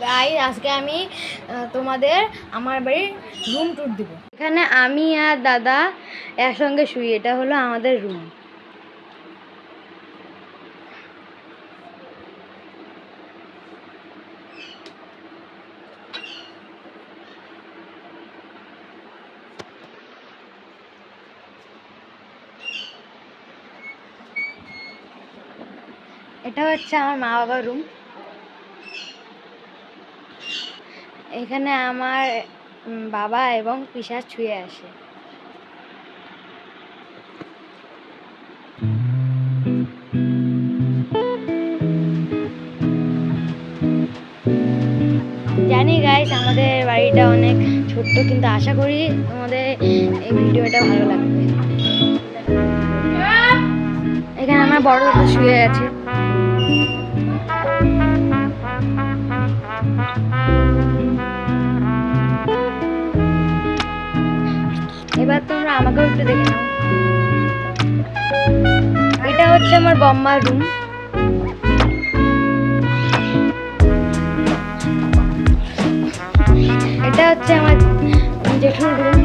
Guys আজকে আমি তোমাদের আমার বাড়ির রুম ট্যুর দিব। এখানে আমি আর দাদা একসঙ্গে শুই, এটা হলো আমাদের রুম। এটা হচ্ছে আমার মা বাবার রুম। এখানে আমার বাবা এবং পিশাচ শুয়ে আসে। জানি গাইস আমাদের বাড়িটা অনেক ছোট্ট, কিন্তু আশা করি তোমাদের এই ভিডিওটা ভালো লাগবে। এখানে আমার বড় দাদা শুয়ে আছে। এবার তোমরা আমাকেও একটু দেখে নাও। এটা হচ্ছে আমার বম্মার রুম। এটা হচ্ছে আমার জেঠুর রুম।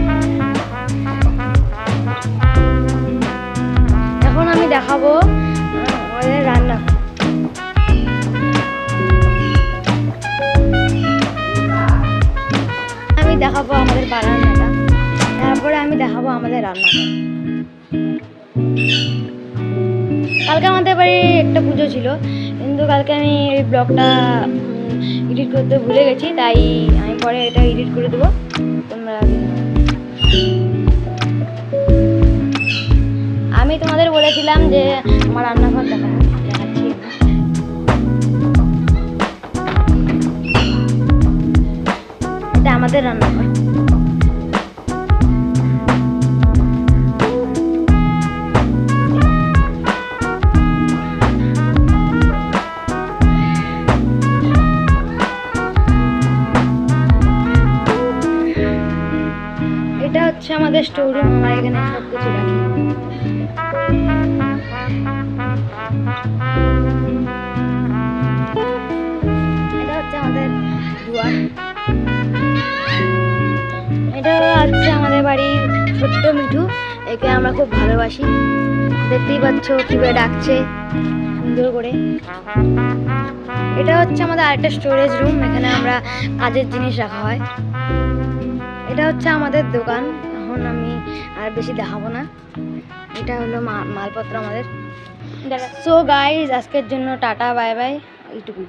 এখন আমি দেখাবো আমাদের রান্না। আমি দেখাবো আমাদের বারান্দাটা, তারপরে আমি দেখাবো আমাদের রান্নাটা। কালকে আমাদের বাড়ি একটা পুজো ছিল, কিন্তু কালকে আমি এই ব্লগটা এডিট করতে ভুলে গেছি, তাই আমি পরে এটা এডিট করে দেবো। তোমরা আমি তোমাদের বলেছিলাম যে আমার রান্নাঘর দেখাচ্ছি। এটা আমাদের রান্নাঘর। এটা হচ্ছে আমাদের স্টোর রুম, আমরা এখানে সব কিছু রাখি। এটা হচ্ছে আমাদের দুয়ার। এটা হচ্ছে আমাদের বাড়ির ছোট্ট মিঠু, একে আমরা খুব ভালোবাসি। দেখতেই পাচ্ছ কিভাবে ডাকছে সুন্দর করে। এটা হচ্ছে আমাদের আরেকটা স্টোরেজ রুম, এখানে আমরা কাজের জিনিস রাখা হয়। এটা হচ্ছে আমাদের দোকান, এখন আমি আর বেশি দেখাবো না। এটা হলো মালপত্র আমাদের। সো গাইজ আজকের জন্য টাটা বাই বাই, এইটুকুই।